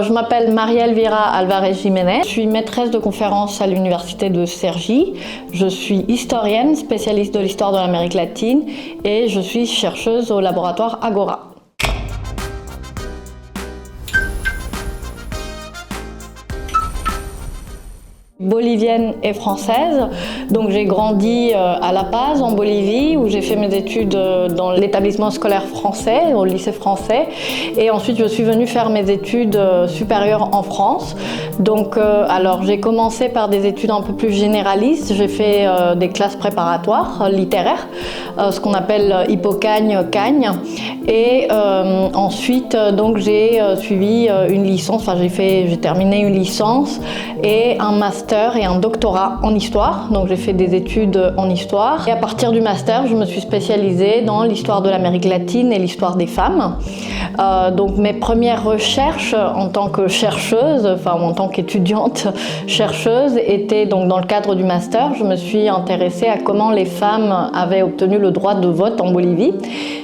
Je m'appelle María Elvira Alvarez Jiménez. Je suis maîtresse de conférences à l'université de Cergy. Je suis historienne, spécialiste de l'histoire de l'Amérique latine et je suis chercheuse au laboratoire Agora. Bolivienne et française, donc j'ai grandi à La Paz en Bolivie où j'ai fait mes études dans l'établissement scolaire français, au lycée français, et ensuite je suis venue faire mes études supérieures en France. Donc alors j'ai commencé par des études un peu plus généralistes, j'ai fait des classes préparatoires littéraires, ce qu'on appelle Hippocagne-Cagne, et ensuite donc j'ai suivi une licence, enfin j'ai terminé une licence et un master et un doctorat en histoire. Donc j'ai fait des études en histoire et à partir du master je me suis spécialisée dans l'histoire de l'Amérique latine et l'histoire des femmes. Donc mes premières recherches en tant que chercheuse, enfin en tant qu'étudiante chercheuse, étaient donc dans le cadre du master. Je me suis intéressée à comment les femmes avaient obtenu le droit de vote en Bolivie,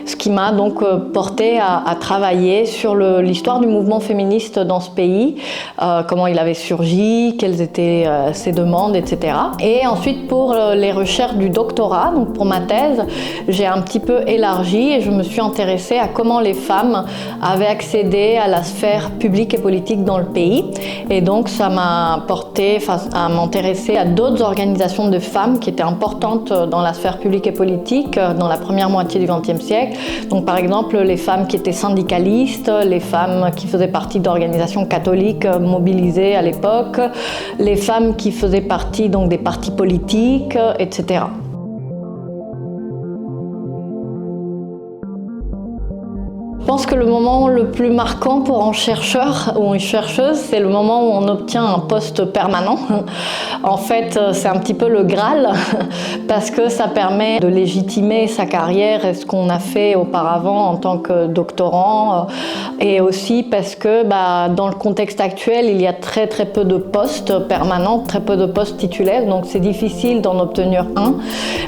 ce qui m'a donc porté à travailler sur l'histoire du mouvement féministe dans ce pays, comment il avait surgi, quelles étaient ses demandes, etc. Et ensuite pour les recherches du doctorat, donc pour ma thèse, j'ai un petit peu élargi et je me suis intéressée à comment les femmes avaient accédé à la sphère publique et politique dans le pays. Et donc ça m'a porté à m'intéresser à d'autres organisations de femmes qui étaient importantes dans la sphère publique et politique dans la première moitié du XXe siècle. Donc par exemple les femmes qui étaient syndicalistes, les femmes qui faisaient partie d'organisations catholiques mobilisées à l'époque, les femmes qui faisaient partie donc des partis politiques, etc. Je pense que le moment le plus marquant pour un chercheur ou une chercheuse, c'est le moment où on obtient un poste permanent. En fait, c'est un petit peu le Graal parce que ça permet de légitimer sa carrière et ce qu'on a fait auparavant en tant que doctorant, et aussi parce que dans le contexte actuel, il y a très peu de postes permanents, très peu de postes titulaires, donc c'est difficile d'en obtenir un.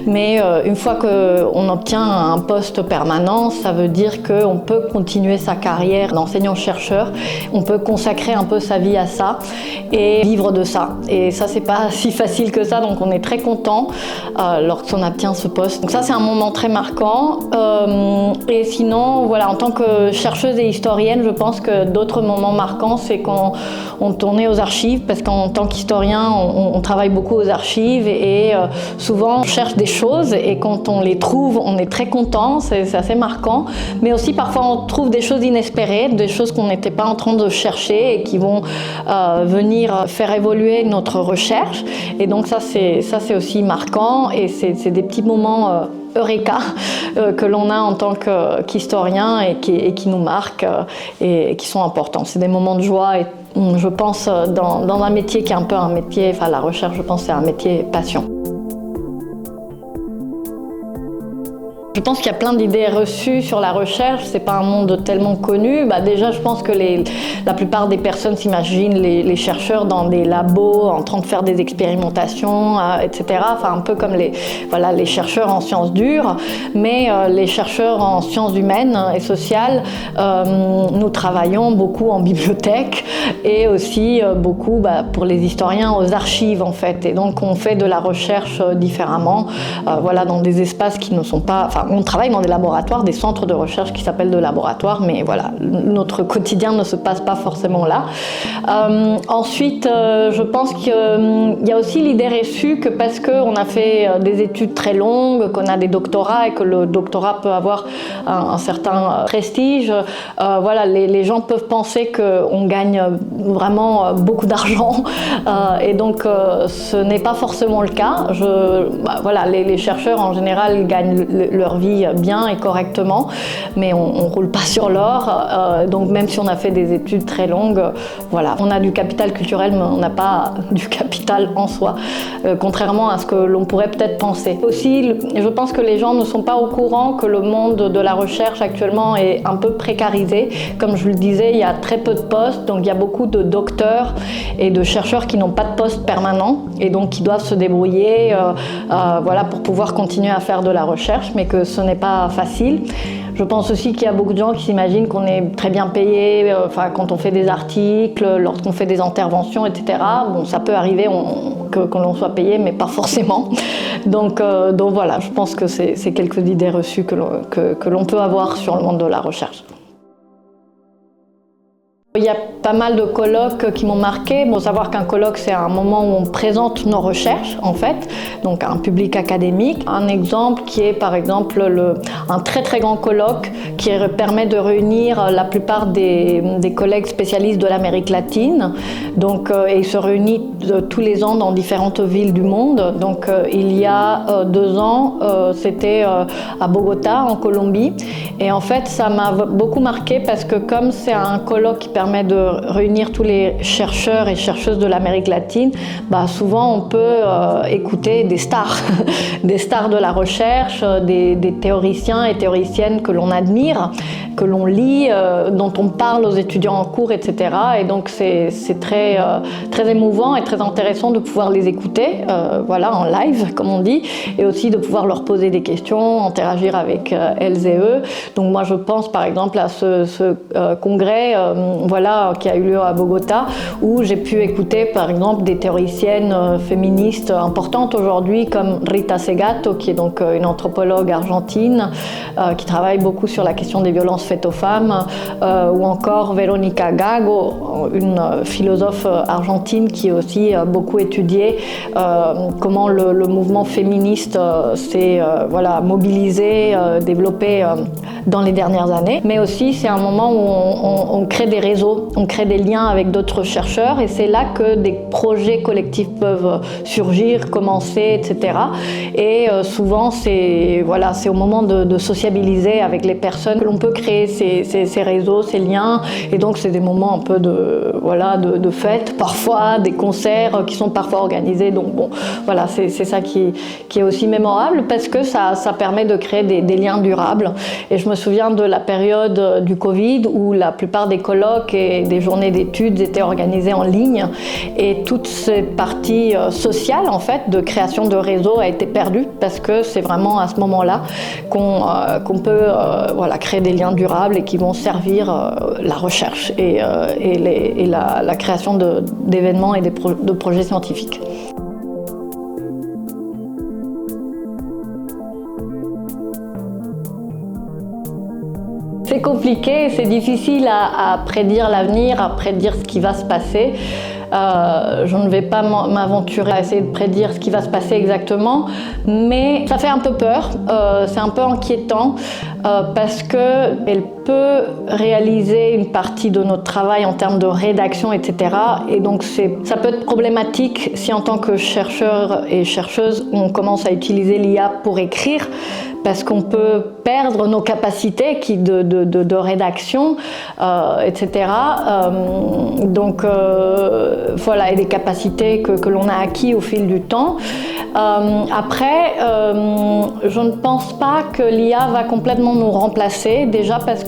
Mais une fois qu'on obtient un poste permanent, ça veut dire qu'on peut continuer sa carrière d'enseignant-chercheur, on peut consacrer un peu sa vie à ça et vivre de ça. Et ça, c'est pas si facile que ça, donc on est très content lorsqu'on obtient ce poste. Donc ça, c'est un moment très marquant. Et sinon, voilà, en tant que chercheuse et historienne, je pense que d'autres moments marquants, c'est quand on tournait aux archives, parce qu'en tant qu'historien, on travaille beaucoup aux archives et souvent on cherche des choses et quand on les trouve, on est très content, c'est assez marquant. Mais aussi parfois on trouve des choses inespérées, des choses qu'on n'était pas en train de chercher et qui vont venir faire évoluer notre recherche. Et donc ça c'est aussi marquant et c'est des petits moments eureka que l'on a en tant qu'historien et qui nous marquent et qui sont importants. C'est des moments de joie et je pense dans un métier qui est un peu un métier, enfin la recherche je pense c'est un métier passion. Je pense qu'il y a plein d'idées reçues sur la recherche, c'est pas un monde tellement connu. Déjà, je pense que la plupart des personnes s'imaginent les chercheurs dans des labos en train de faire des expérimentations, etc. Enfin, un peu comme les chercheurs en sciences dures, mais les chercheurs en sciences humaines et sociales, nous travaillons beaucoup en bibliothèque et aussi beaucoup pour les historiens aux archives en fait. Et donc, on fait de la recherche différemment, dans des espaces qui ne sont pas... On travaille dans des laboratoires, des centres de recherche qui s'appellent de laboratoires, mais voilà, notre quotidien ne se passe pas forcément là. Ensuite, je pense qu'il y a aussi l'idée reçue que parce qu'on a fait des études très longues, qu'on a des doctorats et que le doctorat peut avoir un certain prestige, les gens peuvent penser qu'on gagne vraiment beaucoup d'argent et donc ce n'est pas forcément le cas. Les chercheurs en général gagnent leur vie bien et correctement, mais on ne roule pas sur l'or. Donc même si on a fait des études très longues, on a du capital culturel, mais on n'a pas du capital en soi, contrairement à ce que l'on pourrait peut-être penser. Aussi, je pense que les gens ne sont pas au courant que le monde de la recherche actuellement est un peu précarisé. Comme je le disais, il y a très peu de postes, donc il y a beaucoup de docteurs et de chercheurs qui n'ont pas de poste permanent et donc qui doivent se débrouiller pour pouvoir continuer à faire de la recherche, mais que ce n'est pas facile. Je pense aussi qu'il y a beaucoup de gens qui s'imaginent qu'on est très bien payé, quand on fait des articles, lorsqu'on fait des interventions, etc. Bon, ça peut arriver que l'on soit payé, mais pas forcément. Donc voilà, je pense que c'est quelques idées reçues que l'on peut avoir sur le monde de la recherche. Il y a pas mal de colloques qui m'ont marqué. Il faut savoir qu'un colloque, c'est un moment où on présente nos recherches, en fait, donc à un public académique. Un exemple qui est, par exemple, un très très grand colloque qui permet de réunir la plupart des collègues spécialistes de l'Amérique latine. Donc, et il se réunit tous les ans dans différentes villes du monde. Donc, il y a 2 ans, c'était à Bogota, en Colombie. Et en fait, ça m'a beaucoup marqué parce que comme c'est un colloque qui permet de réunir tous les chercheurs et chercheuses de l'Amérique latine, souvent on peut écouter des stars, des stars de la recherche, des théoriciens et théoriciennes que l'on admire, que l'on lit, dont on parle aux étudiants en cours, etc. Et donc c'est très, très émouvant et très intéressant de pouvoir les écouter, en live, comme on dit, et aussi de pouvoir leur poser des questions, interagir avec elles et eux. Donc moi je pense par exemple à ce congrès qui a eu lieu à Bogota, où j'ai pu écouter par exemple des théoriciennes féministes importantes aujourd'hui comme Rita Segato, qui est donc une anthropologue argentine qui travaille beaucoup sur la question des violences faites aux femmes, ou encore Verónica Gago, une philosophe argentine qui a aussi beaucoup étudié comment le mouvement féministe s'est mobilisé, développé dans les dernières années. Mais aussi c'est un moment où on crée des réseaux, on crée des liens avec d'autres chercheurs, et c'est là que des projets collectifs peuvent surgir, commencer, etc. Et souvent c'est au moment de sociabiliser avec les personnes que l'on peut créer ces réseaux, ces liens, et donc c'est des moments un peu de fête, parfois des concerts qui sont parfois organisés. Donc bon, voilà, c'est ça qui est aussi mémorable, parce que ça permet de créer des liens durables. Et je me souviens de la période du Covid où la plupart des colloques et des journées d'études étaient organisées en ligne, et toute cette partie sociale en fait de création de réseaux a été perdue, parce que c'est vraiment à ce moment-là qu'on peut créer des liens durables et qui vont servir la recherche et la création d'événements et de projets scientifiques. C'est compliqué, c'est difficile à prédire l'avenir, à prédire ce qui va se passer. Je ne vais pas m'aventurer à essayer de prédire ce qui va se passer exactement, mais ça fait un peu peur, c'est un peu inquiétant, parce qu'elle peut réaliser une partie de notre travail en termes de rédaction, etc. Et donc ça peut être problématique si en tant que chercheur et chercheuse, on commence à utiliser l'IA pour écrire, parce qu'on peut perdre nos capacités de rédaction, etc. Et des capacités que l'on a acquis au fil du temps. Après, je ne pense pas que l'IA va complètement nous remplacer, déjà parce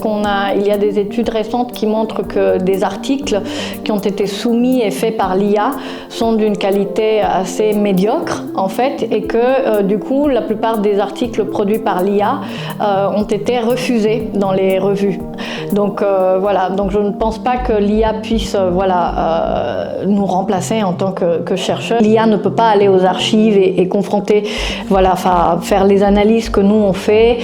il y a des études récentes qui montrent que des articles qui ont été soumis et faits par l'IA sont d'une qualité assez médiocre, en fait, et que du coup, la plupart des articles produits par l'IA ont été refusés dans les revues. Donc donc je ne pense pas que l'IA puisse nous remplacer en tant que chercheur. L'IA ne peut pas aller aux archives et confronter, faire les analyses que nous on fait.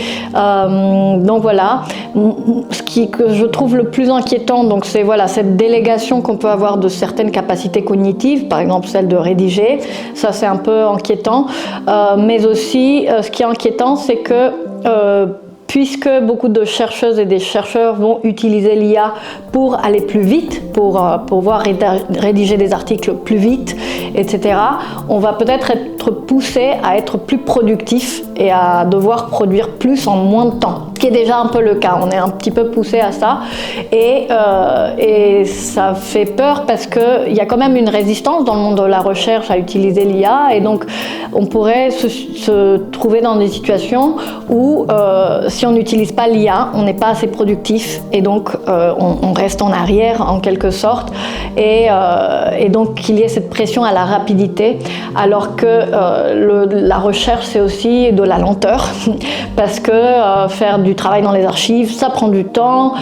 Ce que je trouve le plus inquiétant, donc c'est cette délégation qu'on peut avoir de certaines capacités cognitives, par exemple celle de rédiger. Ça c'est un peu inquiétant, mais aussi ce qui est inquiétant, c'est que puisque beaucoup de chercheuses et des chercheurs vont utiliser l'IA pour aller plus vite, pour pouvoir rédiger des articles plus vite, etc., on va peut-être être poussé à être plus productif et à devoir produire plus en moins de temps, ce qui est déjà un peu le cas. On est un petit peu poussé à ça, et ça fait peur parce qu'il y a quand même une résistance dans le monde de la recherche à utiliser l'IA, et donc on pourrait se trouver dans des situations où si on n'utilise pas l'IA, on n'est pas assez productif, et donc on reste en arrière en quelque sorte, et donc qu'il y ait cette pression à la rapidité, alors que la recherche c'est aussi de la lenteur parce que faire du travail dans les archives, ça prend du temps,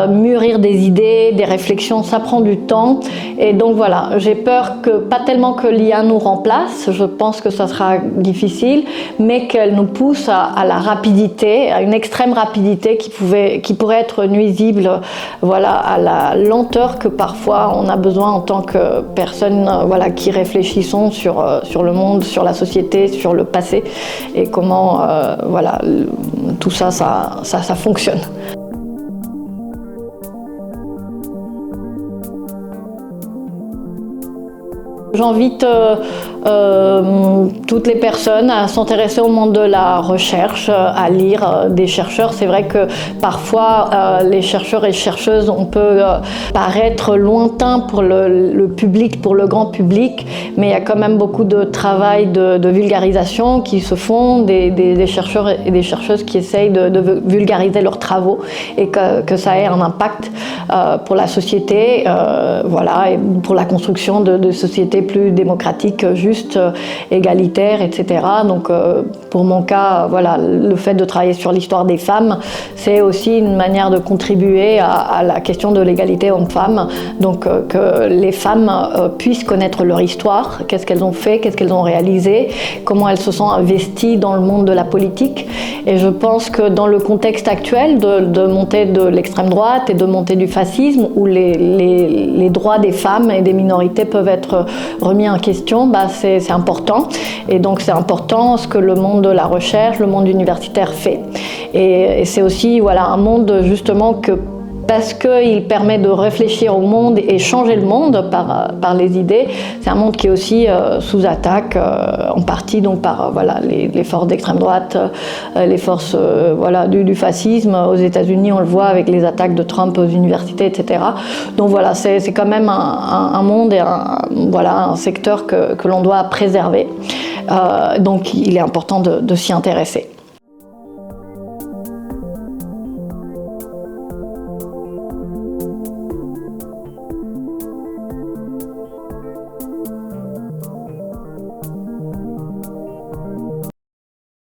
mûrir des idées, des réflexions, ça prend du temps. Et donc voilà, j'ai peur que, pas tellement que l'IA nous remplace, je pense que ça sera difficile, mais qu'elle nous pousse à la rapidité, à une extrême rapidité qui pourrait être nuisible, voilà, à la lenteur que parfois on a besoin en tant que personne, voilà, qui réfléchissons sur le monde, sur la société, sur le passé et comment voilà, tout ça fonctionne. J'invite toutes les personnes à s'intéresser au monde de la recherche, à lire des chercheurs. C'est vrai que parfois les chercheurs et chercheuses, on peut paraître lointain pour le public, pour le grand public, mais il y a quand même beaucoup de travail de vulgarisation qui se font, des chercheurs et des chercheuses qui essayent de vulgariser leurs travaux et que ça ait un impact pour la société, voilà, et pour la construction de sociétés plus démocratiques, justes, égalitaires, etc. Donc pour mon cas, voilà, le fait de travailler sur l'histoire des femmes, c'est aussi une manière de contribuer à la question de l'égalité homme-femme. Donc que les femmes puissent connaître leur histoire, qu'est-ce qu'elles ont fait, qu'est-ce qu'elles ont réalisé, comment elles se sont investies dans le monde de la politique. Et je pense que dans le contexte actuel de montée de l'extrême droite et de montée du fascisme, où les droits des femmes et des minorités peuvent être remis en question, bah c'est important. Et donc c'est important ce que le monde de la recherche, le monde universitaire fait. Et c'est aussi, voilà, un monde justement parce qu'il permet de réfléchir au monde et changer le monde par les idées. C'est un monde qui est aussi sous attaque, en partie donc par voilà, les forces d'extrême droite, les forces voilà, du fascisme. Aux États-Unis, on le voit avec les attaques de Trump aux universités, etc. Donc voilà, c'est quand même un monde et voilà, un secteur que l'on doit préserver. Donc il est important de s'y intéresser.